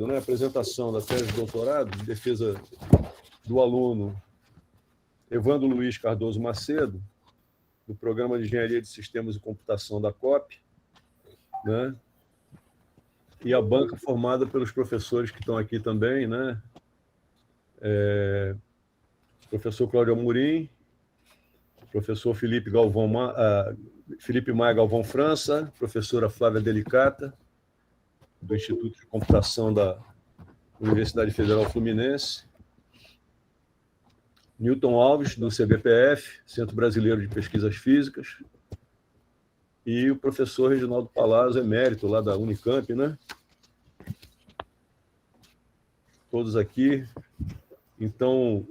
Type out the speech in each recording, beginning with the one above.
né? A apresentação da tese de doutorado de defesa do aluno Evandro Luiz Cardoso Macedo, do Programa de Engenharia de Sistemas e Computação da COP, né? E a banca formada pelos professores que estão aqui também, né? Professor Cláudio Amorim, professor Felipe Maia Galvão França, professora Flávia Delicata, do Instituto de Computação da Universidade Federal Fluminense, Newton Alves, do CBPF, Centro Brasileiro de Pesquisas Físicas, e o professor Reginaldo Palazzo, emérito, lá da Unicamp, né? Todos aqui. Então,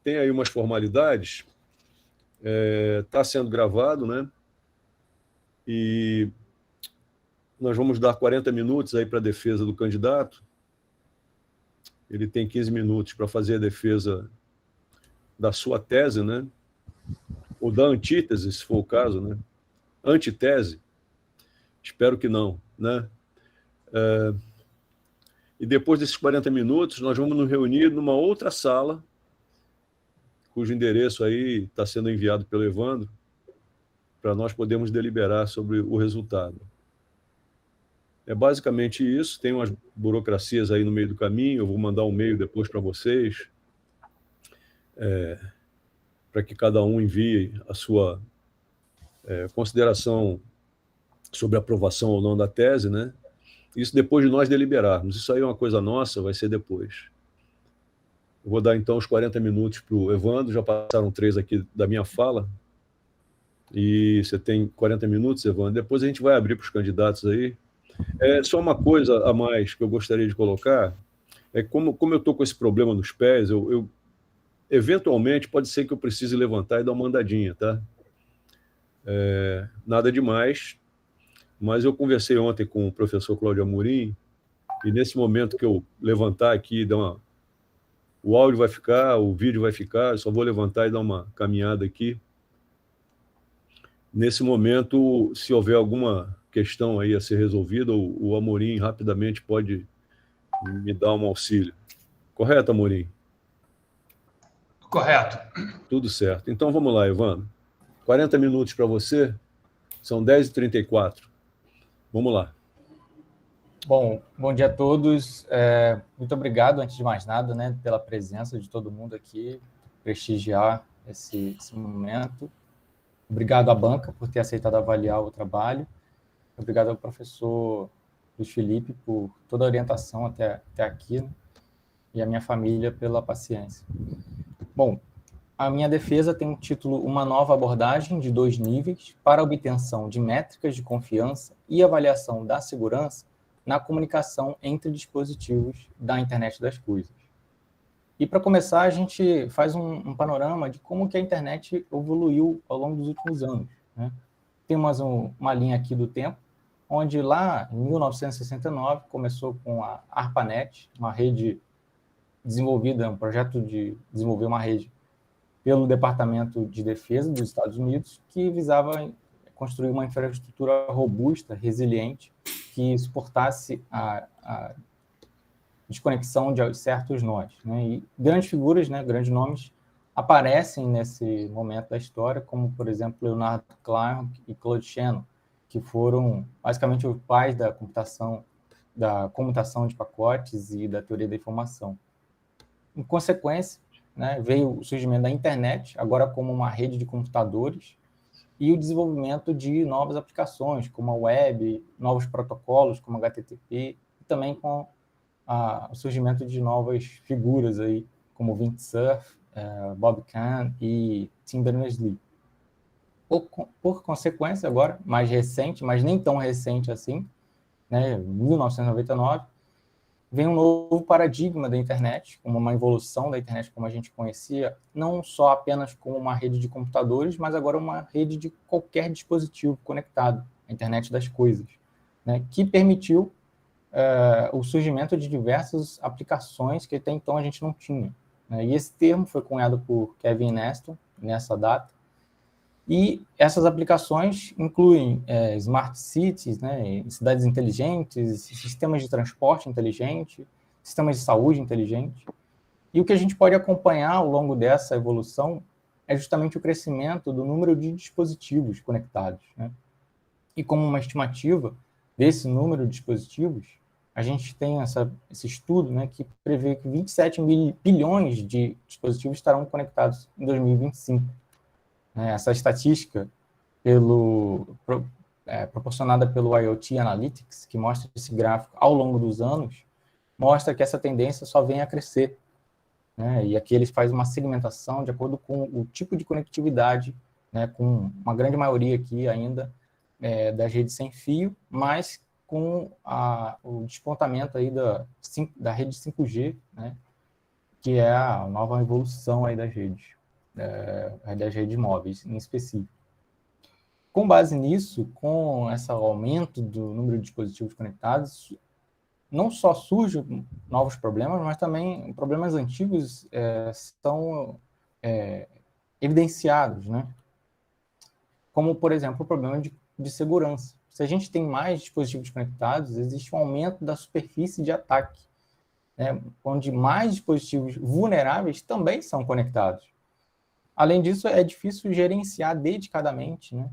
tem aí umas formalidades, está sendo gravado, né? E nós vamos dar 40 minutos aí para a defesa do candidato. Ele tem 15 minutos para fazer a defesa da sua tese, né? Ou da antítese, se for o caso, né? Antitese, espero que não, né? E depois desses 40 minutos, nós vamos nos reunir numa outra sala, cujo endereço aí está sendo enviado pelo Evandro, para nós podermos deliberar sobre o resultado. É basicamente isso, tem umas burocracias aí no meio do caminho, eu vou mandar um e-mail depois para vocês, para que cada um envie a sua consideração sobre a aprovação ou não da tese, né? Isso depois de nós deliberarmos. Isso aí é uma coisa nossa, vai ser depois. Eu vou dar, então, os 40 minutos para o Evandro, já passaram 3 aqui da minha fala, e você tem 40 minutos, Evandro. Depois a gente vai abrir para os candidatos aí. Só uma coisa a mais que eu gostaria de colocar, como eu estou com esse problema nos pés, eventualmente pode ser que eu precise levantar e dar uma andadinha, tá? Nada demais, mas eu conversei ontem com o professor Cláudio Amorim, e nesse momento que eu levantar aqui, o áudio vai ficar, o vídeo vai ficar, eu só vou levantar e dar uma caminhada aqui. Nesse momento, se houver alguma questão aí a ser resolvida, o Amorim rapidamente pode me dar um auxílio. Correto, Amorim? Correto. Tudo certo. Então, vamos lá, Evandro. 40 minutos para você, são 10h34. Vamos lá. Bom dia a todos. Muito obrigado, antes de mais nada, né, pela presença de todo mundo aqui, prestigiar esse momento. Obrigado à banca por ter aceitado avaliar o trabalho. Obrigado ao professor Luiz Felipe por toda a orientação até aqui, né, e à minha família pela paciência. Bom, a minha defesa tem o título Uma nova abordagem de 2 níveis para a obtenção de métricas de confiança e avaliação da segurança na comunicação entre dispositivos da internet das coisas. E, para começar, a gente faz um panorama de como que a internet evoluiu ao longo dos últimos anos, né? Temos uma linha aqui do tempo, onde lá, em 1969, começou com a ARPANET, uma rede desenvolvida, um projeto de desenvolver uma rede pelo Departamento de Defesa dos Estados Unidos, que visava construir uma infraestrutura robusta, resiliente, que suportasse a desconexão de certos nós, né? E grandes figuras, né, grandes nomes, aparecem nesse momento da história, como, por exemplo, Leonard Clark e Claude Shannon, que foram basicamente os pais da comutação de pacotes e da teoria da informação. Em consequência, né, veio o surgimento da internet, agora como uma rede de computadores, e o desenvolvimento de novas aplicações, como a web, novos protocolos, como HTTP, e também com o surgimento de novas figuras, aí, como Vint Cerf, Bob Kahn e Tim Berners-Lee. Por consequência, agora, mais recente, mas nem tão recente assim, né, 1999, vem um novo paradigma da internet, como uma evolução da internet como a gente conhecia, não só apenas como uma rede de computadores, mas agora uma rede de qualquer dispositivo conectado, a internet das coisas, né, que permitiu o surgimento de diversas aplicações que até então a gente não tinha, né? E esse termo foi cunhado por Kevin Neston nessa data, E essas aplicações incluem smart cities, né, cidades inteligentes, sistemas de transporte inteligente, sistemas de saúde inteligente. E o que a gente pode acompanhar ao longo dessa evolução é justamente o crescimento do número de dispositivos conectados, né? E como uma estimativa desse número de dispositivos, a gente tem esse estudo, né, que prevê que 27 bilhões de dispositivos estarão conectados em 2025. Essa estatística proporcionada pelo IoT Analytics, que mostra esse gráfico ao longo dos anos, mostra que essa tendência só vem a crescer, né? E aqui eles fazem uma segmentação de acordo com o tipo de conectividade, né, com uma grande maioria aqui ainda das redes sem fio, mas com o despontamento aí da rede 5G, né, que é a nova evolução aí das redes móveis em específico. Com base nisso, com esse aumento do número de dispositivos conectados, não só surgem novos problemas, mas também problemas antigos são evidenciados, né? Como, por exemplo, o problema de segurança. Se a gente tem mais dispositivos conectados, existe um aumento da superfície de ataque, né? Onde mais dispositivos vulneráveis também são conectados. Além disso, é difícil gerenciar dedicadamente, né,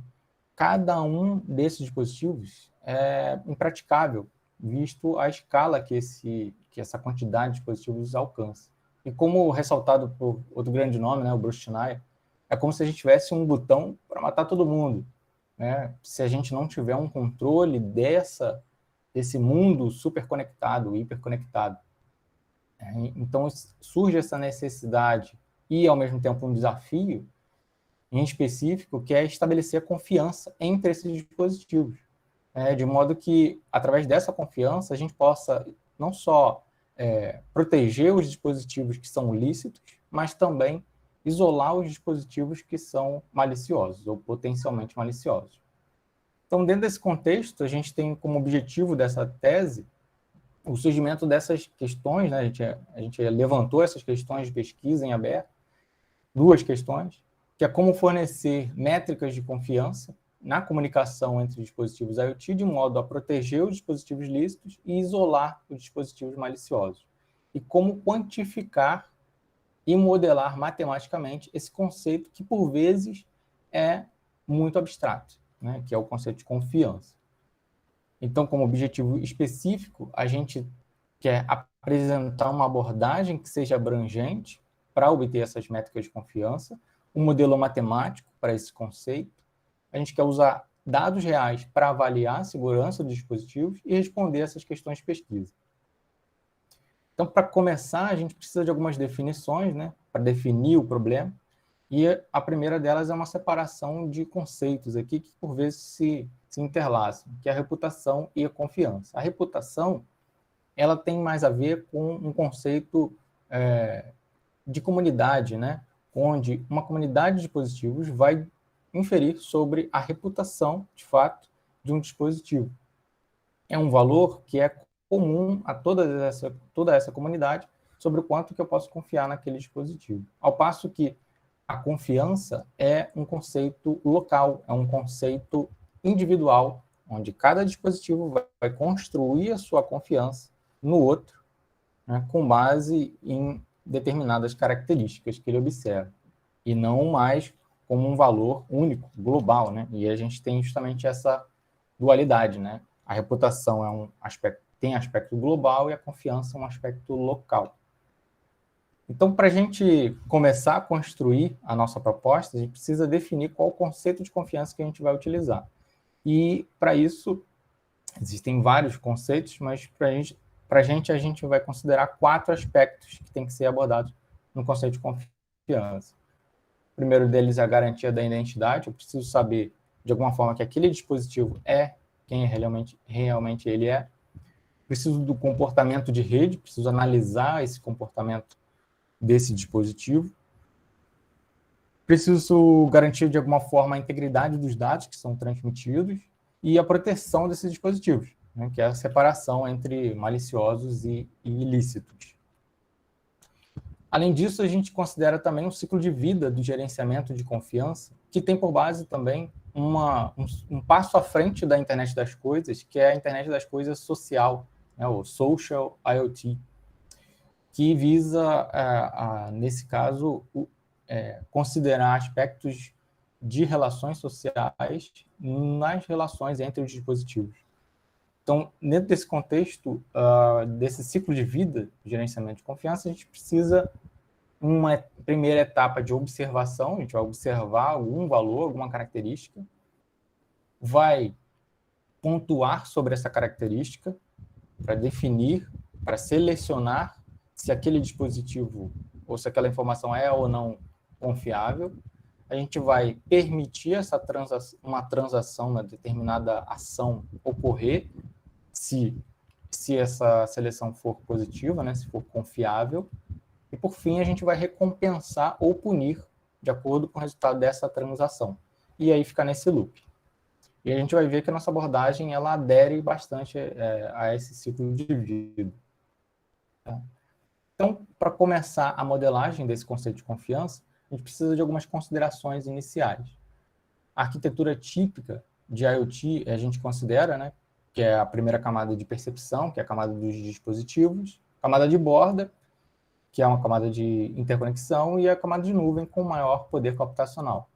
cada um desses dispositivos. É impraticável, visto a escala que essa quantidade de dispositivos alcança. E como ressaltado por outro grande nome, né, o Bruce Schneier, é como se a gente tivesse um botão para matar todo mundo, né? Se a gente não tiver um controle desse mundo superconectado, hiperconectado. Então, surge essa necessidade e, ao mesmo tempo, um desafio em específico, que é estabelecer a confiança entre esses dispositivos, de modo que, através dessa confiança, a gente possa não só proteger os dispositivos que são lícitos, mas também isolar os dispositivos que são maliciosos ou potencialmente maliciosos. Então, dentro desse contexto, a gente tem como objetivo dessa tese o surgimento dessas questões, né? A gente levantou essas questões de pesquisa em aberto, duas questões, que é como fornecer métricas de confiança na comunicação entre dispositivos IoT, de modo a proteger os dispositivos lícitos e isolar os dispositivos maliciosos. E como quantificar e modelar matematicamente esse conceito que, por vezes, é muito abstrato, né? Que é o conceito de confiança. Então, como objetivo específico, a gente quer apresentar uma abordagem que seja abrangente para obter essas métricas de confiança, um modelo matemático para esse conceito. A gente quer usar dados reais para avaliar a segurança dos dispositivos e responder essas questões de pesquisa. Então, para começar, a gente precisa de algumas definições, né, para definir o problema. E a primeira delas é uma separação de conceitos aqui que, por vezes, se interlaçam, que é a reputação e a confiança. A reputação, ela tem mais a ver com um conceito de comunidade, né, onde uma comunidade de dispositivos vai inferir sobre a reputação, de fato, de um dispositivo. É um valor que é comum a toda essa comunidade sobre o quanto que eu posso confiar naquele dispositivo. Ao passo que a confiança é um conceito local, é um conceito individual, onde cada dispositivo vai construir a sua confiança no outro, né, com base em determinadas características que ele observa, e não mais como um valor único, global, né? E a gente tem justamente essa dualidade, né? A reputação é um aspecto, tem aspecto global, e a confiança é um aspecto local. Então, para a gente começar a construir a nossa proposta, a gente precisa definir qual o conceito de confiança que a gente vai utilizar. E, para isso, existem vários conceitos, mas para a gente vai considerar 4 aspectos que têm que ser abordados no conceito de confiança. O primeiro deles é a garantia da identidade. Eu preciso saber, de alguma forma, que aquele dispositivo é quem realmente ele é. Preciso do comportamento de rede, preciso analisar esse comportamento desse dispositivo. Preciso garantir, de alguma forma, a integridade dos dados que são transmitidos e a proteção desses dispositivos, né, que é a separação entre maliciosos e ilícitos. Além disso, a gente considera também um ciclo de vida do gerenciamento de confiança, que tem por base também um passo à frente da internet das coisas, que é a internet das coisas social, né, o Social IoT, que visa, nesse caso, considerar aspectos de relações sociais nas relações entre os dispositivos. Então, dentro desse contexto, desse ciclo de vida, de gerenciamento de confiança, a gente precisa uma primeira etapa de observação, a gente vai observar algum valor, alguma característica, vai pontuar sobre essa característica para definir, para selecionar se aquele dispositivo ou se aquela informação é ou não confiável. A gente vai permitir uma transação na determinada ação ocorrer, se essa seleção for positiva, né, se for confiável. E, por fim, a gente vai recompensar ou punir de acordo com o resultado dessa transação. E aí fica nesse loop. E a gente vai ver que a nossa abordagem ela adere bastante a esse ciclo de vida. Tá? Então, para começar a modelagem desse conceito de confiança, a gente precisa de algumas considerações iniciais. A arquitetura típica de IoT, a gente considera, né, que é a primeira camada de percepção, que é a camada dos dispositivos, camada de borda, que é uma camada de interconexão, e a camada de nuvem com maior poder computacional.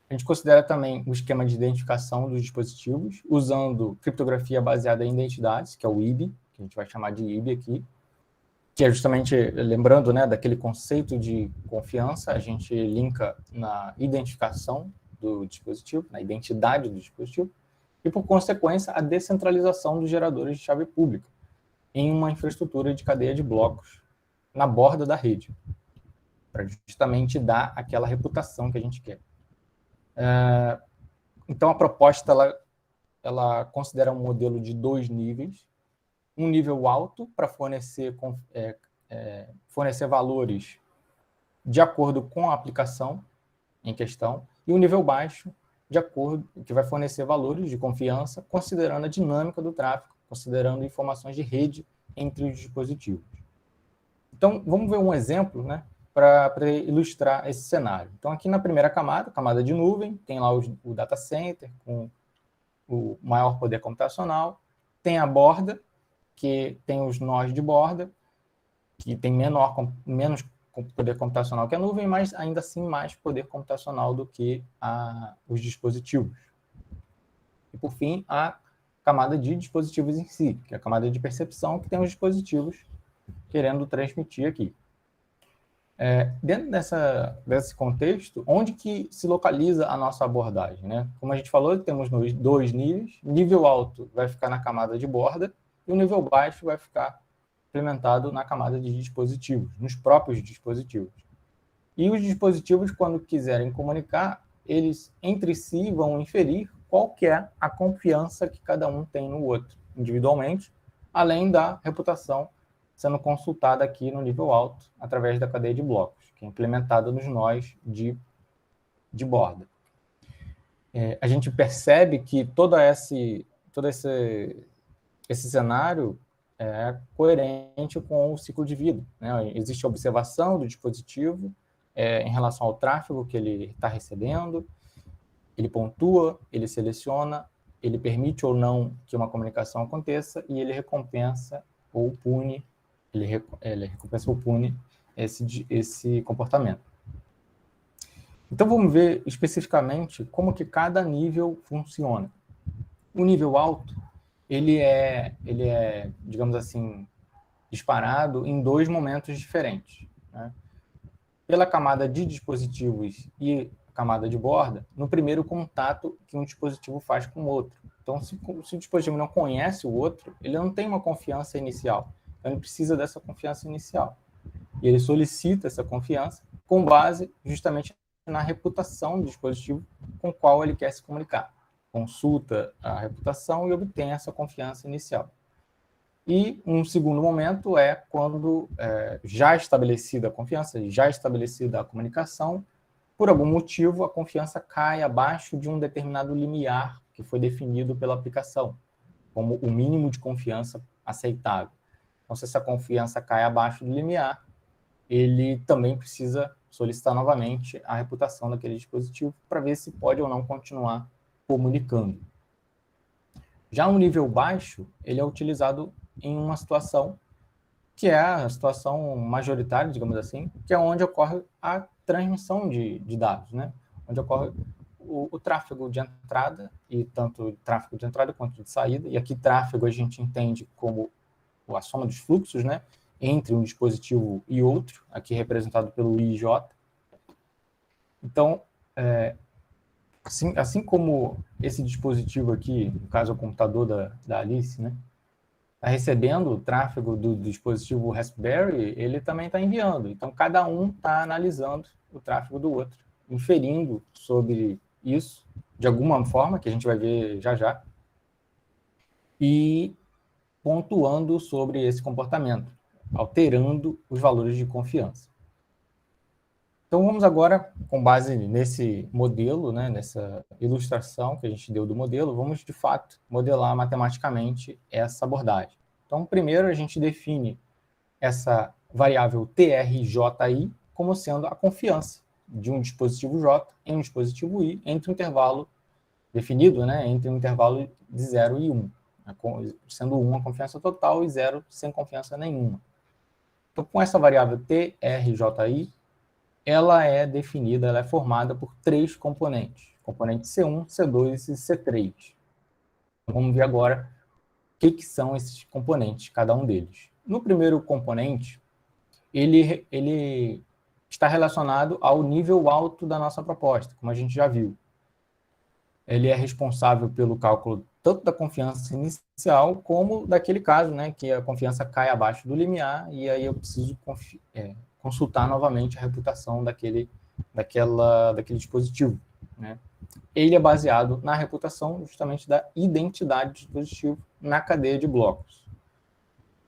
A gente considera também o esquema de identificação dos dispositivos, usando criptografia baseada em identidades, que é o IB, que a gente vai chamar de IB aqui, que é justamente, lembrando, né, daquele conceito de confiança, a gente linka na identificação do dispositivo, na identidade do dispositivo, e, por consequência, a descentralização dos geradores de chave pública em uma infraestrutura de cadeia de blocos na borda da rede, para justamente dar aquela reputação que a gente quer. Então, a proposta ela considera um modelo de 2 níveis, um nível alto para fornecer valores de acordo com a aplicação em questão, e um nível baixo de acordo que vai fornecer valores de confiança, considerando a dinâmica do tráfego, considerando informações de rede entre os dispositivos. Então, vamos ver um exemplo, né, para ilustrar esse cenário. Então, aqui na primeira camada de nuvem, tem lá o data center com o maior poder computacional, tem a borda, que tem os nós de borda, que tem menos poder computacional que a nuvem, mas ainda assim mais poder computacional do que os dispositivos. E, por fim, a camada de dispositivos em si, que é a camada de percepção, que tem os dispositivos querendo transmitir aqui. Dentro desse contexto, onde que se localiza a nossa abordagem, né? Como a gente falou, temos 2 níveis. Nível alto vai ficar na camada de borda e o nível baixo vai ficar implementado na camada de dispositivos, nos próprios dispositivos. E os dispositivos, quando quiserem comunicar, eles entre si vão inferir qual que é a confiança que cada um tem no outro, individualmente, além da reputação sendo consultada aqui no nível alto, através da cadeia de blocos, que é implementada nos nós de borda. A gente percebe que todo esse cenário é coerente com o ciclo de vida, né? Existe a observação do dispositivo em relação ao tráfego que ele está recebendo, ele pontua, ele seleciona, ele permite ou não que uma comunicação aconteça e ele recompensa ou pune, ele recompensa ou pune esse comportamento. Então, vamos ver especificamente como que cada nível funciona. O nível alto, ele é, digamos assim, disparado em 2 momentos diferentes, né? Pela camada de dispositivos e camada de borda, no primeiro contato que um dispositivo faz com o outro. Então, se o dispositivo não conhece o outro, ele não tem uma confiança inicial. Então, ele precisa dessa confiança inicial. E ele solicita essa confiança com base justamente na reputação do dispositivo com o qual ele quer se comunicar. Consulta a reputação e obtém essa confiança inicial. E um segundo momento é quando, já estabelecida a confiança, já estabelecida a comunicação, por algum motivo a confiança cai abaixo de um determinado limiar que foi definido pela aplicação, como o mínimo de confiança aceitável. Então, se essa confiança cai abaixo do limiar, ele também precisa solicitar novamente a reputação daquele dispositivo para ver se pode ou não continuar comunicando. Já o nível baixo, ele é utilizado em uma situação que é a situação majoritária, digamos assim, que é onde ocorre a transmissão de dados, né? Onde ocorre o tráfego de entrada, e tanto o tráfego de entrada quanto de saída, e aqui tráfego a gente entende como a soma dos fluxos, né, entre um dispositivo e outro, aqui representado pelo IJ. Então, assim como esse dispositivo aqui, no caso o computador da Alice, né, está recebendo o tráfego do dispositivo Raspberry, ele também está enviando. Então, cada um está analisando o tráfego do outro, inferindo sobre isso, de alguma forma, que a gente vai ver já já, e pontuando sobre esse comportamento, alterando os valores de confiança. Então, vamos agora, com base nesse modelo, né, nessa ilustração que a gente deu do modelo, vamos, de fato, modelar matematicamente essa abordagem. Então, primeiro, a gente define essa variável TRJI como sendo a confiança de um dispositivo J em um dispositivo I entre um intervalo definido, né, entre um intervalo de 0 e 1, sendo 1 a confiança total e 0 sem confiança nenhuma. Então, com essa variável TRJI, ela é definida, ela é formada por 3 componentes, componente C1, C2 e C3. Vamos ver agora o que são esses componentes, cada um deles. No primeiro componente, ele está relacionado ao nível alto da nossa proposta, como a gente já viu. Ele é responsável pelo cálculo tanto da confiança inicial, como daquele caso, né, que a confiança cai abaixo do limiar, e aí eu preciso consultar novamente a reputação daquele dispositivo, né? Ele é baseado na reputação justamente da identidade do dispositivo na cadeia de blocos.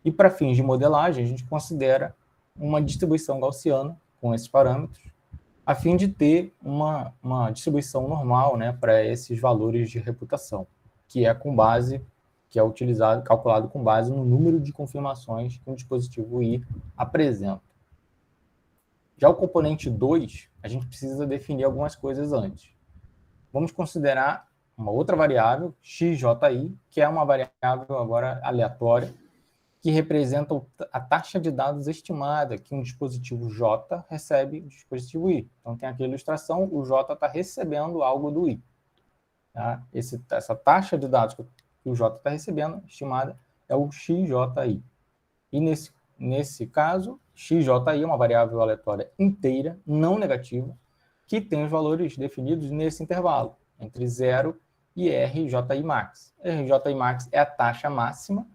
E para fins de modelagem, a gente considera uma distribuição gaussiana com esses parâmetros, a fim de ter uma distribuição normal, né, para esses valores de reputação, que é calculado com base no número de confirmações que um dispositivo I apresenta. Já o componente 2, a gente precisa definir algumas coisas antes. Vamos considerar uma outra variável, XJI, que é uma variável agora aleatória, que representa a taxa de dados estimada que um dispositivo J recebe do dispositivo I. Então, tem aqui a ilustração, o J está recebendo algo do I. Tá? Essa taxa de dados que o J está recebendo, estimada, é o XJI. E nesse caso, XJI é uma variável aleatória inteira, não negativa, que tem os valores definidos nesse intervalo, entre 0 e RJI max. RJI max é a taxa máxima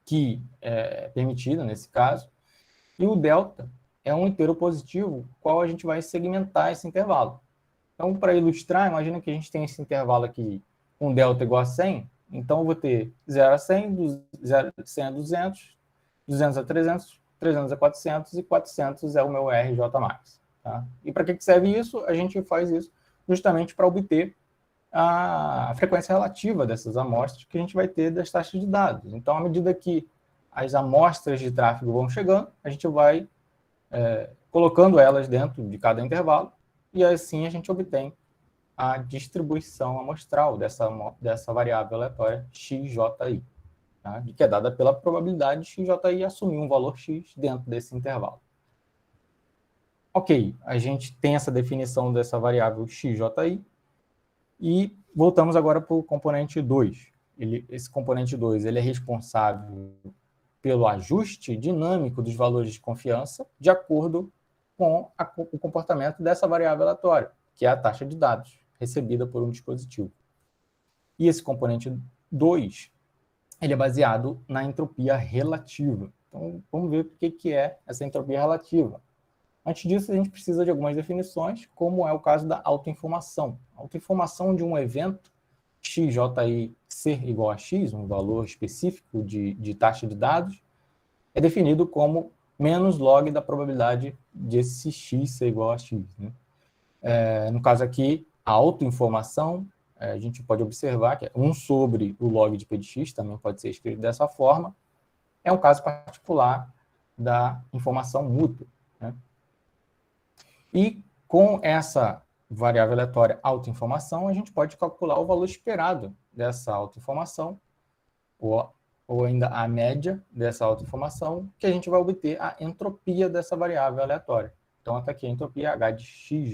que é permitida nesse caso, e o delta é um inteiro positivo, qual a gente vai segmentar esse intervalo. Então, para ilustrar, imagina que a gente tem esse intervalo aqui com delta igual a 100, então eu vou ter 0 a 100, 100 a 200, 200 a 300, 300 a 400 e 400 é o meu RJ max. Tá? E para que serve isso? A gente faz isso justamente para obter a frequência relativa dessas amostras que a gente vai ter das taxas de dados. Então, à medida que as amostras de tráfego vão chegando, a gente vai colocando elas dentro de cada intervalo, e assim a gente obtém a distribuição amostral dessa variável aleatória XJI, tá? Que é dada pela probabilidade de XJI assumir um valor X dentro desse intervalo. Ok, a gente tem essa definição dessa variável XJI, e voltamos agora para o componente 2. Esse componente 2 ele é responsável pelo ajuste dinâmico dos valores de confiança de acordo com o comportamento dessa variável aleatória, que é a taxa de dados recebida por um dispositivo. E esse componente 2 ele é baseado na entropia relativa. Então, vamos ver o que é essa entropia relativa. Antes disso, a gente precisa de algumas definições, como é o caso da autoinformação. A autoinformação de um evento XJI ser igual a X, um valor específico de taxa de dados, é definido como menos log da probabilidade de esse X ser igual a X. Né? No caso aqui, a autoinformação, a gente pode observar que é 1 sobre o log de P de X, também pode ser escrito dessa forma. É um caso particular da informação mútua, né? E com essa variável aleatória autoinformação, a gente pode calcular o valor esperado dessa autoinformação, ou ainda a média dessa autoinformação, que a gente vai obter a entropia dessa variável aleatória. Então, está aqui a entropia H de xji,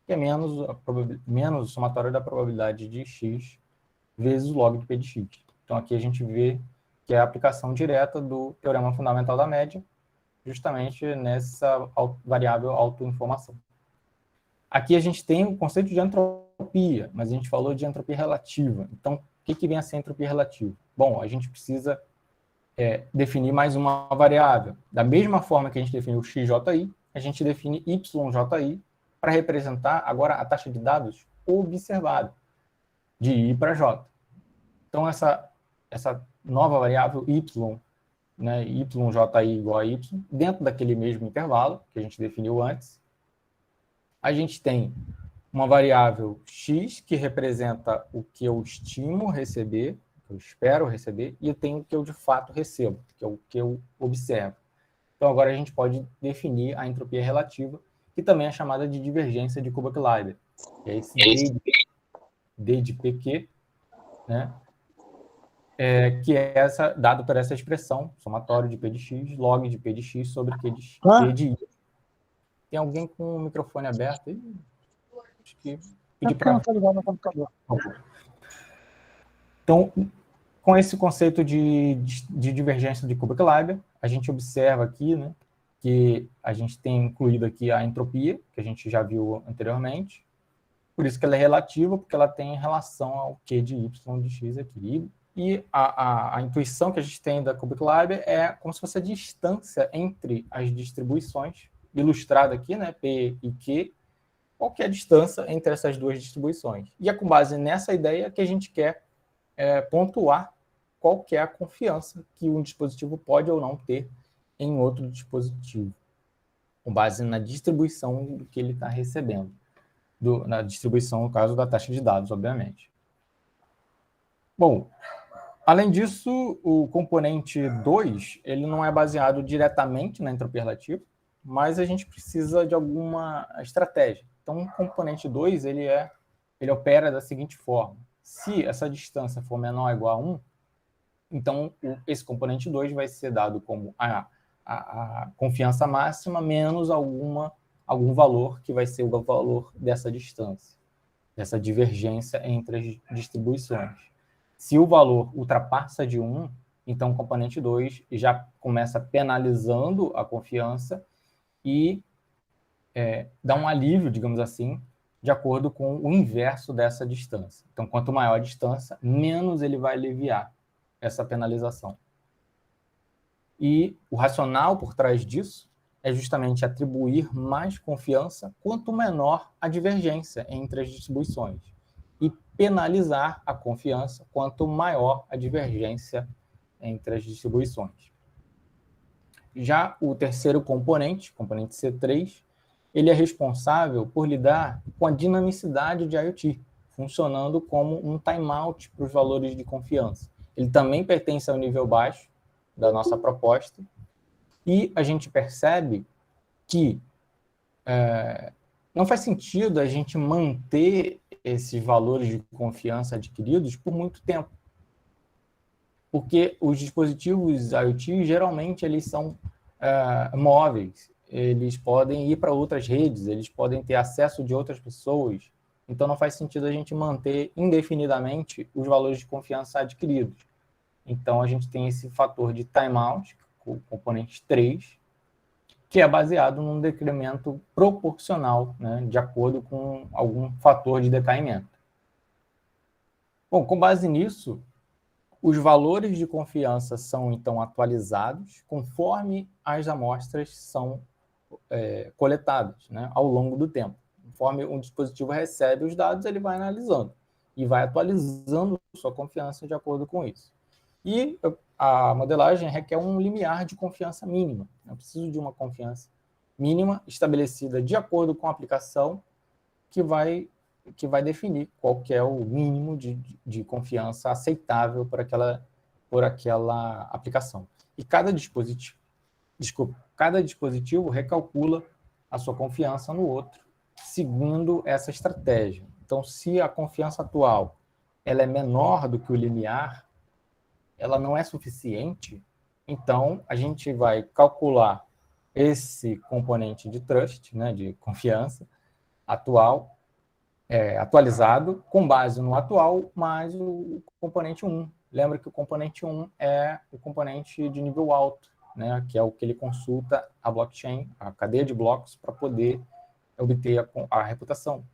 que é menos o somatório da probabilidade de x vezes o log de p de x. Então, aqui a gente vê que é a aplicação direta do teorema fundamental da média, justamente nessa variável autoinformação. Aqui a gente tem o conceito de entropia, mas a gente falou de entropia relativa. Então, o que vem a ser entropia relativa? Bom, a gente precisa definir mais uma variável. Da mesma forma que a gente definiu o xji, a gente define yji para representar agora a taxa de dados observada, de i para j. Então, essa nova variável y, né, yji igual a y, dentro daquele mesmo intervalo que a gente definiu antes, a gente tem uma variável x, que representa o que eu estimo receber, que eu espero receber, e eu tenho o que eu de fato recebo, que é o que eu observo. Então, agora a gente pode definir a entropia relativa, que também é chamada de divergência de Kullback-Leibler. É esse D de PQ, né? Que é dado por essa expressão, somatório de P de x, log de P de x sobre Q de P de y. Tem alguém com o microfone aberto aí? Acho que pedir para... Não, tá ligado no computador. Então, com esse conceito de divergência de Kullback-Leibler, a gente observa aqui, né, que a gente tem incluído aqui a entropia, que a gente já viu anteriormente. Por isso que ela é relativa, porque ela tem relação ao Q de y de x aqui. E a intuição que a gente tem da Kullback-Leibler é como se fosse a distância entre as distribuições, ilustrada aqui, né, P e Q, qual que é a distância entre essas duas distribuições. E é com base nessa ideia que a gente quer pontuar qual que é a confiança que um dispositivo pode ou não ter em outro dispositivo, com base na distribuição do que ele está recebendo, na distribuição, no caso, da taxa de dados, obviamente. Bom, além disso, o componente 2, ele não é baseado diretamente na entropia relativa, mas a gente precisa de alguma estratégia. Então, o componente 2, ele opera da seguinte forma. Se essa distância for menor ou igual a 1, então esse componente 2 vai ser dado como a confiança máxima menos algum valor que vai ser o valor dessa distância, dessa divergência entre as distribuições. Se o valor ultrapassa de 1, então o componente 2 já começa penalizando a confiança e dá um alívio, digamos assim, de acordo com o inverso dessa distância. Então, quanto maior a distância, menos ele vai aliviar essa penalização. E o racional por trás disso é justamente atribuir mais confiança quanto menor a divergência entre as distribuições e penalizar a confiança quanto maior a divergência entre as distribuições. Já o terceiro componente C3, ele é responsável por lidar com a dinamicidade de IoT, funcionando como um timeout para os valores de confiança. Ele também pertence ao nível baixo da nossa proposta, e a gente percebe que não faz sentido a gente manter esses valores de confiança adquiridos por muito tempo, porque os dispositivos IoT, geralmente, eles são móveis, eles podem ir para outras redes, eles podem ter acesso de outras pessoas, então não faz sentido a gente manter indefinidamente os valores de confiança adquiridos. Então, a gente tem esse fator de timeout, o componente 3, que é baseado num decremento proporcional, né, de acordo com algum fator de decaimento. Bom, com base nisso, os valores de confiança são, então, atualizados conforme as amostras são coletadas, né, ao longo do tempo. Conforme um dispositivo recebe os dados, ele vai analisando e vai atualizando sua confiança de acordo com isso. E a modelagem requer um limiar de confiança mínima. Eu preciso de uma confiança mínima estabelecida de acordo com a aplicação que vai definir qual que é o mínimo de confiança aceitável por aquela aplicação. E cada dispositivo cada dispositivo recalcula a sua confiança no outro, segundo essa estratégia. Então, se a confiança atual ela é menor do que o limiar, ela não é suficiente, então a gente vai calcular esse componente de trust, né, de confiança atual, atualizado, com base no atual, mais o componente 1. Lembra que o componente 1 é o componente de nível alto, né, que é o que ele consulta a blockchain, a cadeia de blocos, para poder obter a reputação.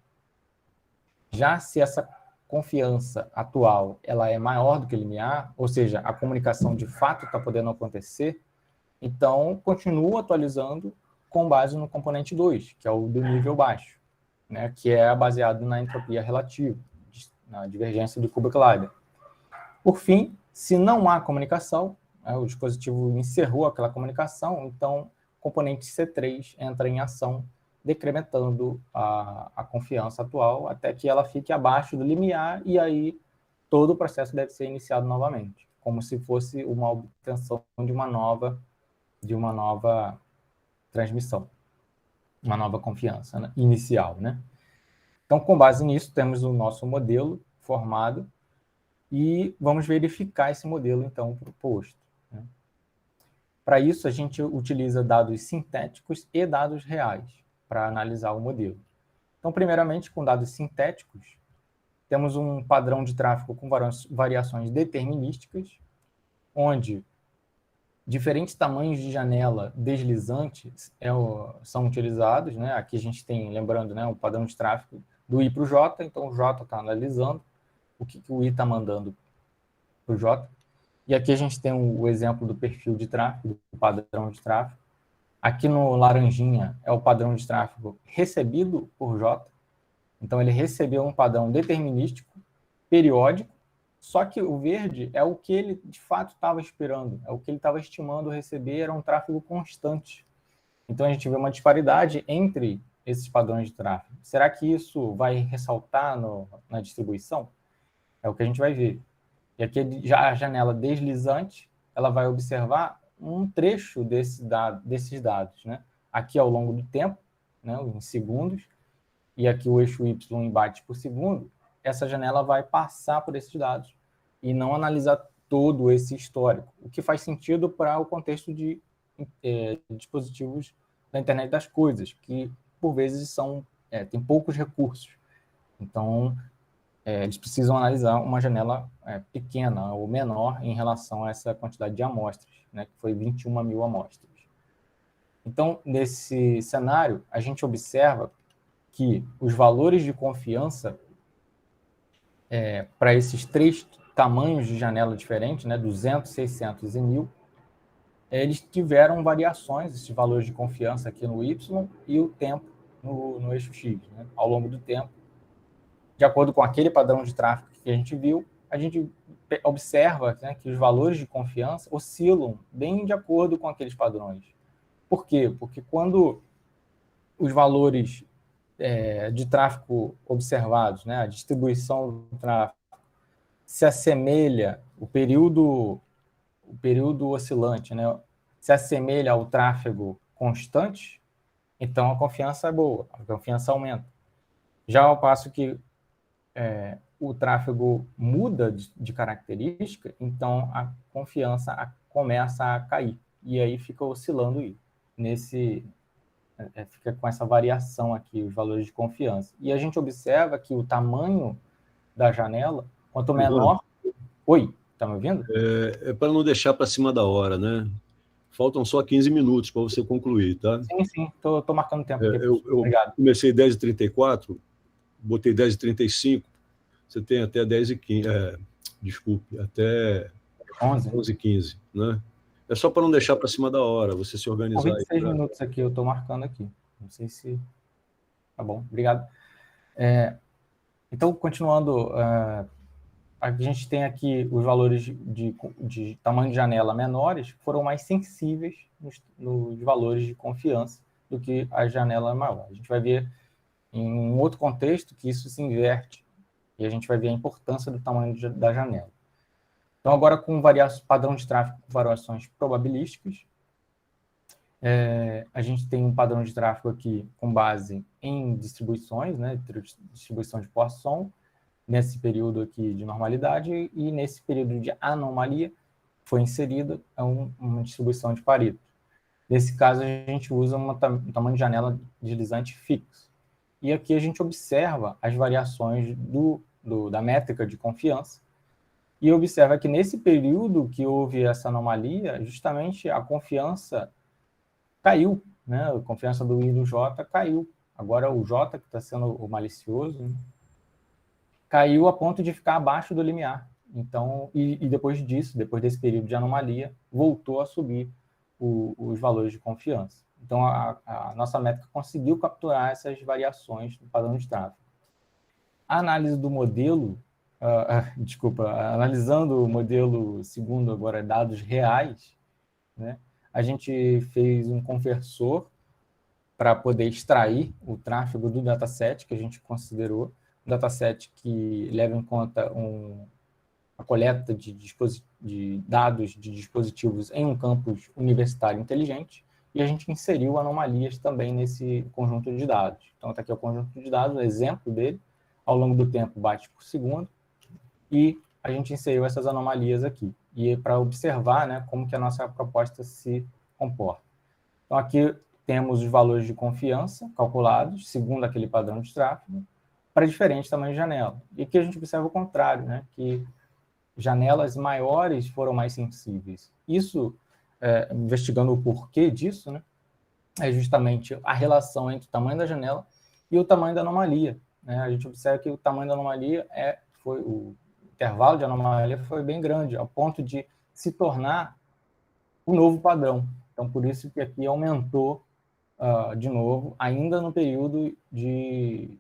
Já se essa confiança atual ela é maior do que limiar, ou seja, a comunicação de fato está podendo acontecer, então continua atualizando com base no componente 2, que é o do nível baixo, né, que é baseado na entropia relativa, na divergência de Kubrick-Leiber. Por fim, se não há comunicação, o dispositivo encerrou aquela comunicação, então o componente C3 entra em ação, decrementando a confiança atual até que ela fique abaixo do limiar, e aí todo o processo deve ser iniciado novamente, como se fosse uma obtenção de uma nova transmissão, uma nova confiança, né, inicial, né? Então, com base nisso, temos o nosso modelo formado e vamos verificar esse modelo, então, proposto, né? Para isso, a gente utiliza dados sintéticos e dados reais para analisar o modelo. Então, primeiramente, com dados sintéticos, temos um padrão de tráfego com variações determinísticas, onde diferentes tamanhos de janela deslizantes são utilizados, né? Aqui a gente tem, lembrando, né, o padrão de tráfego do I para o J, então o J está analisando o que o I está mandando para o J. E aqui a gente tem o exemplo do perfil de tráfego, do padrão de tráfego. Aqui no laranjinha é o padrão de tráfego recebido por J. Então ele recebeu um padrão determinístico, periódico, só que o verde é o que ele de fato estava esperando, é o que ele estava estimando receber, era um tráfego constante. Então a gente vê uma disparidade entre esses padrões de tráfego. Será que isso vai ressaltar na distribuição? É o que a gente vai ver. E aqui já a janela deslizante, ela vai observar um trecho desses dados, né? Aqui ao longo do tempo, né, em segundos, e aqui o eixo Y em bytes por segundo, essa janela vai passar por esses dados e não analisar todo esse histórico, o que faz sentido para o contexto de dispositivos da internet das coisas, que por vezes têm poucos recursos. Então, eles precisam analisar uma janela pequena ou menor em relação a essa quantidade de amostras, né, que foi 21 mil amostras. Então, nesse cenário, a gente observa que os valores de confiança para esses três tamanhos de janela diferentes, né, 200, 600 e 1000, eles tiveram variações, esses valores de confiança aqui no Y e o tempo no eixo X, né, ao longo do tempo. De acordo com aquele padrão de tráfego que a gente viu, a gente observa, né, que os valores de confiança oscilam bem de acordo com aqueles padrões. Por quê? Porque quando os valores de tráfego observados, né, a distribuição do tráfego, se assemelha, o período oscilante, né, se assemelha ao tráfego constante, então a confiança é boa, a confiança aumenta. Já ao passo que o tráfego muda de característica, então a confiança começa a cair, e aí fica oscilando aí, fica com essa variação aqui, os valores de confiança. E a gente observa que o tamanho da janela, quanto menor... Oi, tá me ouvindo? É para não deixar para cima da hora, né? Faltam só 15 minutos para você concluir, tá? Sim, tô marcando tempo aqui. Eu Obrigado. Comecei 10h34, botei 10h35, você tem até 10h15, desculpe, até 11h15, né? É só para não deixar para cima da hora, você se organizar. 26 minutos aqui, eu estou marcando aqui. Não sei se... Tá bom, obrigado. Então, continuando, a gente tem aqui os valores de tamanho de janela menores foram mais sensíveis nos valores de confiança do que a janela maior. A gente vai ver em um outro contexto que isso se inverte e a gente vai ver a importância do tamanho da janela. Então, agora com padrão de tráfego com variações probabilísticas, A gente tem um padrão de tráfego aqui com base em distribuições, né, distribuição de Poisson, nesse período aqui de normalidade, e nesse período de anomalia foi inserida uma distribuição de Pareto. Nesse caso, a gente usa um tamanho de janela deslizante fixo. E aqui a gente observa as variações da métrica de confiança, e observa que nesse período que houve essa anomalia, justamente a confiança caiu, né? A confiança do I e do J caiu. Agora o J, que está sendo o malicioso, né? Caiu a ponto de ficar abaixo do limiar. Então, e depois disso, depois desse período de anomalia, voltou a subir os valores de confiança. Então, a nossa métrica conseguiu capturar essas variações do padrão de tráfego. A análise do modelo, analisando o modelo segundo agora dados reais, né, a gente fez um conversor para poder extrair o tráfego do dataset que a gente considerou, um dataset que leva em conta a coleta de dados de dispositivos em um campus universitário inteligente, e a gente inseriu anomalias também nesse conjunto de dados. Então, está aqui o conjunto de dados, o exemplo dele, ao longo do tempo, bytes por segundo, e a gente inseriu essas anomalias aqui, e para observar, né, como que a nossa proposta se comporta. Então, aqui temos os valores de confiança calculados, segundo aquele padrão de tráfego, para diferentes tamanhos de janela. E aqui a gente observa o contrário, né, que janelas maiores foram mais sensíveis. Isso, investigando o porquê disso, né, é justamente a relação entre o tamanho da janela e o tamanho da anomalia, né? A gente observa que o tamanho da anomalia o intervalo de anomalia foi bem grande, ao ponto de se tornar o novo padrão. Então, por isso que aqui aumentou de novo, ainda no período de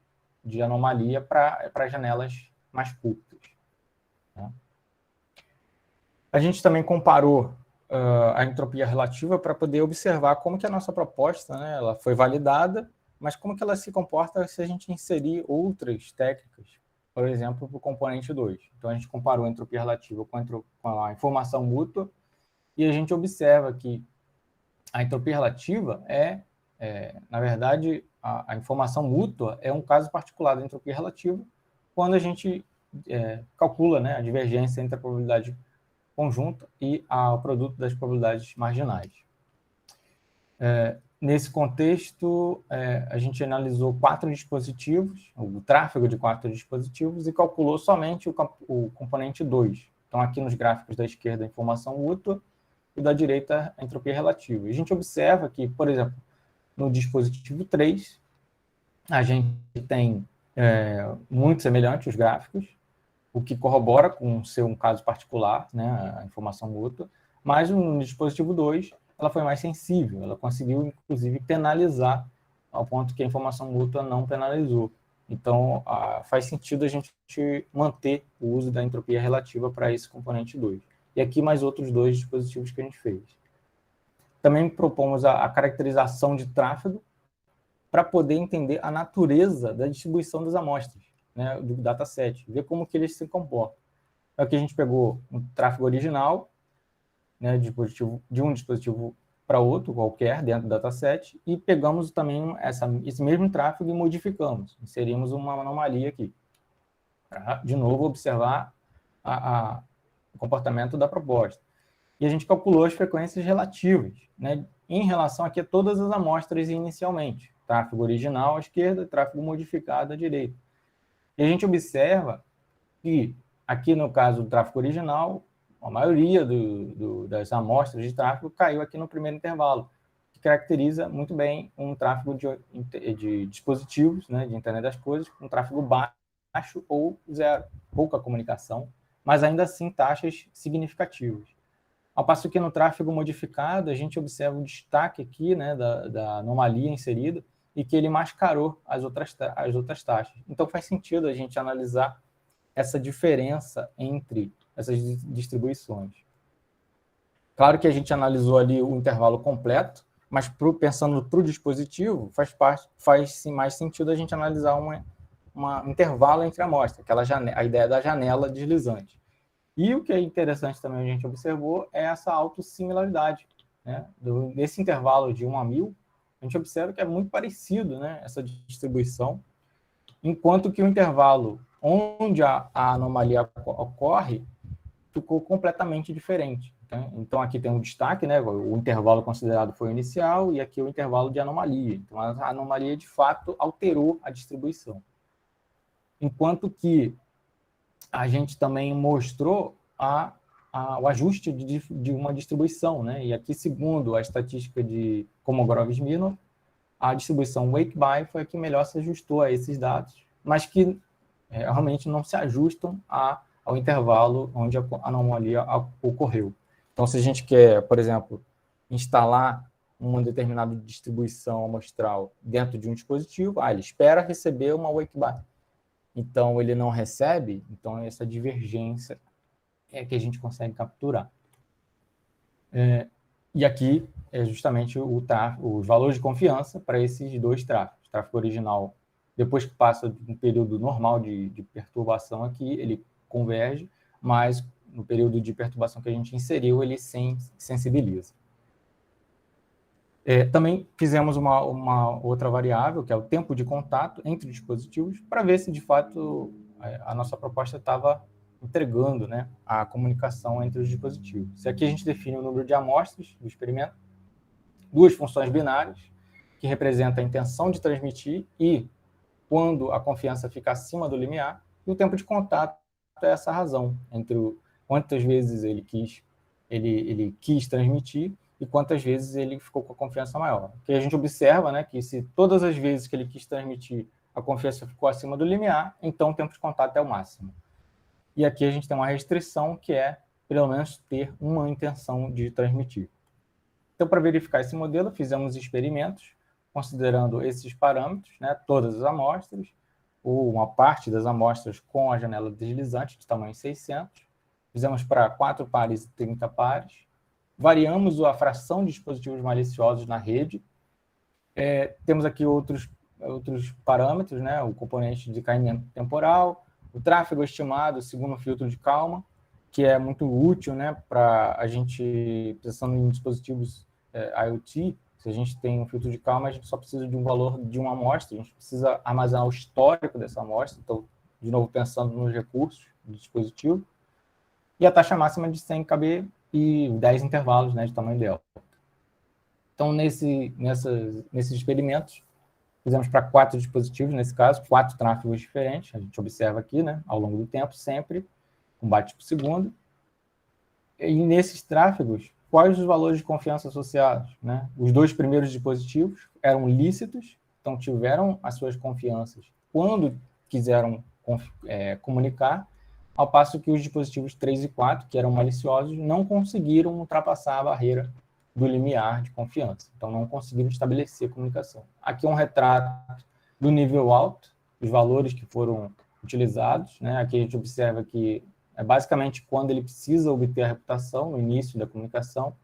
anomalia para janelas mais curtas, né? A gente também comparou a entropia relativa para poder observar como que a nossa proposta, né, ela foi validada, mas como que ela se comporta se a gente inserir outras técnicas, por exemplo, para o componente 2. Então, a gente comparou a entropia relativa com a informação mútua, e a gente observa que a entropia relativa na verdade, a informação mútua é um caso particular da entropia relativa, quando a gente calcula, né, a divergência entre a probabilidade conjunta e o produto das probabilidades marginais. Nesse contexto, a gente analisou 4 dispositivos, o tráfego de 4 dispositivos, e calculou somente o componente 2. Então, aqui nos gráficos da esquerda, a informação mútua, e da direita, a entropia relativa. E a gente observa que, por exemplo, no dispositivo 3, a gente tem muito semelhante os gráficos, o que corrobora com ser um caso particular, né, a informação mútua, mas no dispositivo 2, ela foi mais sensível, ela conseguiu, inclusive, penalizar, ao ponto que a informação mútua não penalizou. Então, faz sentido a gente manter o uso da entropia relativa para esse componente 2. E aqui mais outros 2 dispositivos que a gente fez. Também propomos a caracterização de tráfego para poder entender a natureza da distribuição das amostras, né, do dataset, ver como que eles se comportam. Então, aqui a gente pegou um tráfego original, né, de um dispositivo para outro, qualquer, dentro do dataset, e pegamos também esse mesmo tráfego e modificamos, inserimos uma anomalia aqui, para, de novo, observar o comportamento da proposta. E a gente calculou as frequências relativas, né, em relação aqui a todas as amostras inicialmente, tráfego original à esquerda, tráfego modificado à direita. E a gente observa que, aqui no caso do tráfego original, a maioria das amostras de tráfego caiu aqui no primeiro intervalo, que caracteriza muito bem um tráfego de dispositivos, né, de internet das coisas, um tráfego baixo ou zero, pouca comunicação, mas ainda assim taxas significativas. Ao passo que no tráfego modificado, a gente observa o destaque aqui, né, da anomalia inserida, e que ele mascarou as outras taxas. Então, faz sentido a gente analisar essa diferença entre essas distribuições. Claro que a gente analisou ali o intervalo completo, mas pensando para o dispositivo, faz mais sentido a gente analisar um intervalo entre amostras, a ideia da janela deslizante. E o que é interessante também a gente observou é essa autossimilaridade, né, desse intervalo de 1 a 1000, a gente observa que é muito parecido, né, essa distribuição, enquanto que o intervalo onde a anomalia ocorre ficou completamente diferente. Tá? Então, aqui tem um destaque, né? O intervalo considerado foi o inicial e aqui o intervalo de anomalia. Então, a anomalia, de fato, alterou a distribuição. Enquanto que a gente também mostrou o ajuste de uma distribuição, né? E aqui, segundo a estatística de Kolmogorov-Smirnov, a distribuição Wake-By foi a que melhor se ajustou a esses dados, mas que realmente não se ajustam ao intervalo onde a anomalia ocorreu. Então, se a gente quer, por exemplo, instalar uma determinada distribuição amostral dentro de um dispositivo, ele espera receber uma wake-by. Então, ele não recebe, então essa divergência é que a gente consegue capturar. E aqui é justamente os valores de confiança para esses dois tráfegos. O tráfego original, depois que passa um período normal de perturbação aqui, ele converge, mas no período de perturbação que a gente inseriu, ele sensibiliza. Também fizemos uma outra variável, que é o tempo de contato entre dispositivos, para ver se, de fato, a nossa proposta estava entregando, né, a comunicação entre os dispositivos. Se aqui a gente define o número de amostras do experimento, duas funções binárias, que representam a intenção de transmitir e quando a confiança fica acima do limiar, e o tempo de contato é essa razão, entre quantas vezes ele quis transmitir e quantas vezes ele ficou com a confiança maior. Porque a gente observa, né, que se todas as vezes que ele quis transmitir a confiança ficou acima do limiar, então o tempo de contato é o máximo. E aqui a gente tem uma restrição que é, pelo menos, ter uma intenção de transmitir. Então, para verificar esse modelo, fizemos experimentos, considerando esses parâmetros, né, todas as amostras, ou uma parte das amostras com a janela deslizante de tamanho 600. Fizemos para 4 pares e 30 pares. Variamos a fração de dispositivos maliciosos na rede. Temos aqui outros parâmetros, né, o componente de caimento temporal, o tráfego estimado segundo o filtro de Kalman, que é muito útil, né, para a gente, pensando em dispositivos IoT, se a gente tem um filtro de Kalman, a gente só precisa de um valor de uma amostra, a gente precisa armazenar o histórico dessa amostra, então, de novo, pensando nos recursos do dispositivo, e a taxa máxima de 100 kb e 10 intervalos, né, de tamanho delta. Então, nesses experimentos, fizemos para 4 dispositivos, nesse caso, 4 tráfegos diferentes, a gente observa aqui, né, ao longo do tempo, sempre, com bytes por segundo. E nesses tráfegos, quais os valores de confiança associados, né? Os 2 primeiros dispositivos eram lícitos, então tiveram as suas confianças quando quiseram comunicar, ao passo que os dispositivos 3 e 4, que eram maliciosos, não conseguiram ultrapassar a barreira do limiar de confiança. Então, não conseguiram estabelecer a comunicação. Aqui é um retrato do nível alto, os valores que foram utilizados, né? Aqui a gente observa que é basicamente quando ele precisa obter a reputação, no início da comunicação,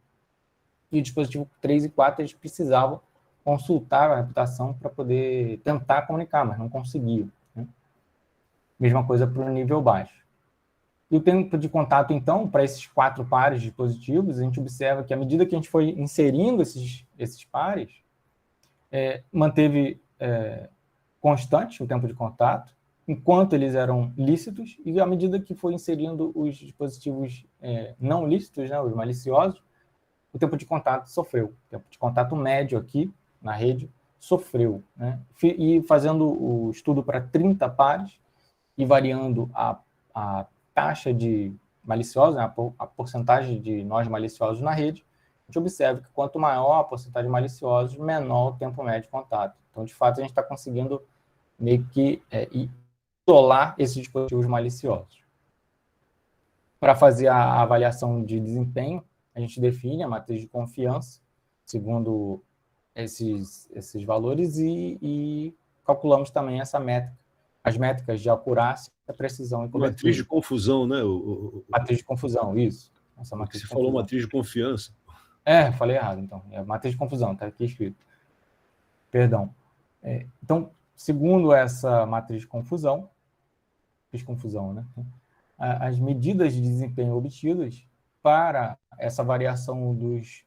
e o dispositivo 3 e 4 eles precisavam consultar a reputação para poder tentar comunicar, mas não conseguiam. Né? Mesma coisa para o nível baixo. E o tempo de contato, então, para esses 4 pares de dispositivos, a gente observa que, à medida que a gente foi inserindo esses pares, manteve constante o tempo de contato, enquanto eles eram lícitos, e à medida que foi inserindo os dispositivos não lícitos, né, os maliciosos, o tempo de contato sofreu. O tempo de contato médio aqui, na rede, sofreu. Né? E fazendo o estudo para 30 pares, e variando a taxa de maliciosos, né, a porcentagem de nós maliciosos na rede, a gente observa que quanto maior a porcentagem de maliciosos, menor o tempo médio de contato. Então, de fato, a gente está conseguindo meio que isolar esses dispositivos maliciosos. Para fazer a avaliação de desempenho, a gente define a matriz de confiança, segundo esses valores, e calculamos também essa métrica, as métricas de acurácia, precisão e cobertura. Matriz de confusão, né? Matriz de confusão, isso. Essa matriz você falou matriz de confiança. Falei errado, então. É matriz de confusão, está aqui escrito. Perdão. Então, segundo essa matriz de confusão, fiz confusão, né? As medidas de desempenho obtidas para essa variação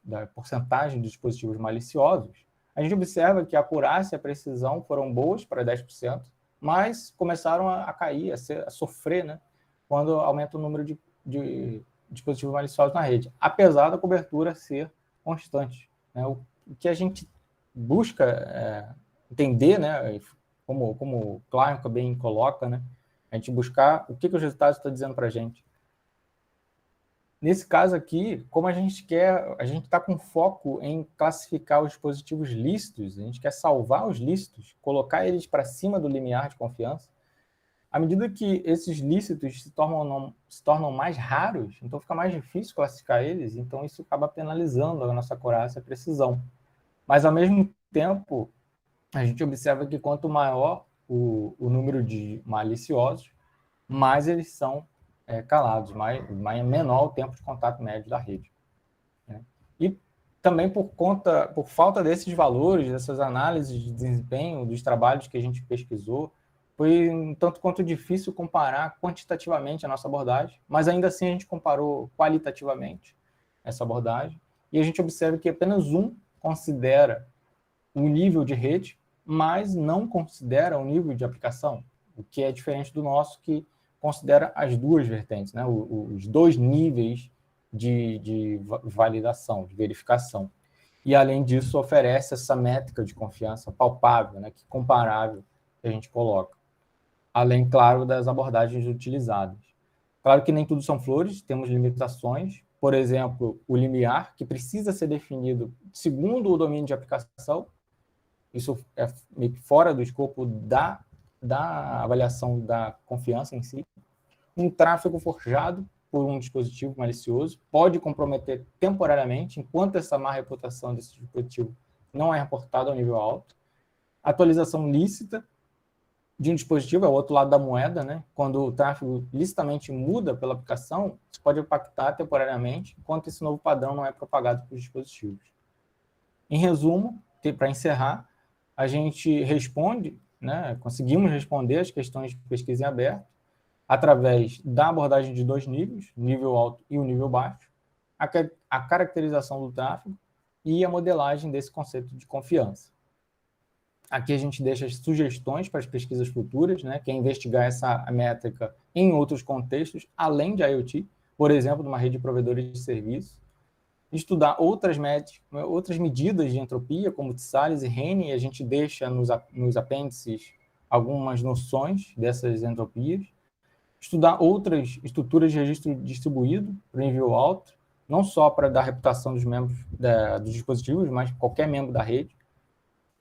da porcentagem dos dispositivos maliciosos, a gente observa que a acurácia e a precisão foram boas para 10%, mas começaram a cair, a sofrer, né, quando aumenta o número de dispositivos maliciosos na rede, apesar da cobertura ser constante, né? O que a gente busca entender, né, como o Clarence bem coloca, né, a gente buscar o que os resultados estão dizendo para a gente. Nesse caso aqui, como a gente está com foco em classificar os dispositivos lícitos, a gente quer salvar os lícitos, colocar eles para cima do limiar de confiança. À medida que esses lícitos se tornam mais raros, então fica mais difícil classificar eles, então isso acaba penalizando a nossa acurácia e precisão. Mas, ao mesmo tempo, a gente observa que quanto maior o número de maliciosos, mais eles são calados, menor o tempo de contato médio da rede, né? E também por falta desses valores, dessas análises de desempenho, dos trabalhos que a gente pesquisou, foi um tanto quanto difícil comparar quantitativamente a nossa abordagem, mas ainda assim a gente comparou qualitativamente essa abordagem, e a gente observa que apenas um considera o nível de rede, mas não considera o nível de aplicação, o que é diferente do nosso, que considera as duas vertentes, né? Os dois níveis de validação, de verificação. E, além disso, oferece essa métrica de confiança palpável, né? Que comparável que a gente coloca. Além, claro, das abordagens utilizadas. Claro que nem tudo são flores, temos limitações. Por exemplo, o limiar, que precisa ser definido segundo o domínio de aplicação. Isso é meio que fora do escopo da avaliação da confiança em si. Um tráfego forjado por um dispositivo malicioso pode comprometer temporariamente, enquanto essa má reputação desse dispositivo não é reportada ao nível alto. Atualização lícita de um dispositivo é o outro lado da moeda, né? Quando o tráfego licitamente muda pela aplicação, isso pode impactar temporariamente, enquanto esse novo padrão não é propagado para os dispositivos. Em resumo, para encerrar, a gente responde, né? Conseguimos responder as questões de pesquisa em aberto através da abordagem de dois níveis, o nível alto e o nível baixo, a caracterização do tráfego e a modelagem desse conceito de confiança. Aqui a gente deixa as sugestões para as pesquisas futuras, né, que é investigar essa métrica em outros contextos, além de IoT, por exemplo, numa rede de provedores de serviço, estudar outras medidas de entropia, como Tsales e Henny, e a gente deixa nos apêndices algumas noções dessas entropias, estudar outras estruturas de registro distribuído para nível alto, não só para dar reputação dos membros dos dispositivos, mas qualquer membro da rede,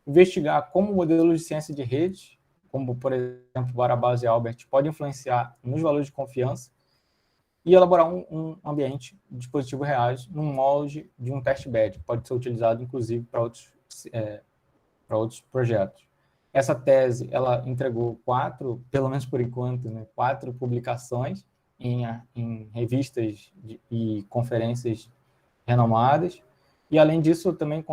investigar como modelos de ciência de rede, como, por exemplo, Barabás e Albert, pode influenciar nos valores de confiança e elaborar um ambiente de dispositivos reais num molde de um test bed, que pode ser utilizado, inclusive, para outros projetos. Essa tese, ela entregou 4, pelo menos por enquanto, né, 4 publicações em revistas e conferências renomadas, e, além disso, eu também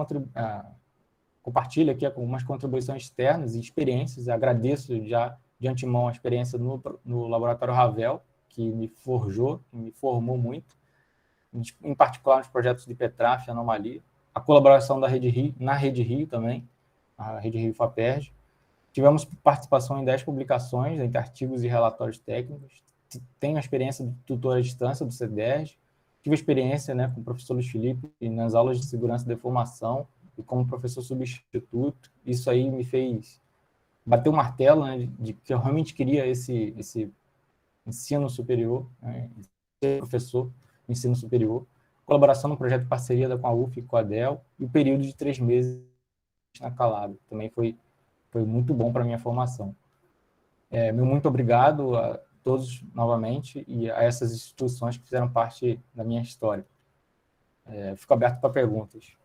compartilho aqui algumas contribuições externas e experiências. Eu agradeço já de antemão a experiência no Laboratório Ravel, que me forjou, que me formou muito, em particular nos projetos de Petraf e Anomalia, a colaboração da Rede Rio, na Rede Rio também, a Rede Rio FAPERJ. Tivemos participação em 10 publicações, entre artigos e relatórios técnicos. Tenho a experiência de tutor à distância do CEDERJ, tive experiência, né, com o professor Luiz Felipe nas aulas de segurança da informação e como professor substituto. Isso aí me fez bater o martelo, né, de que eu realmente queria esse ensino superior, né, ser professor de ensino superior, colaboração no projeto de parceria com a UF e com a DEL, e o período de 3 meses na Calab. Também foi muito bom para a minha formação. Meu muito obrigado a todos novamente e a essas instituições que fizeram parte da minha história. Fico aberto para perguntas.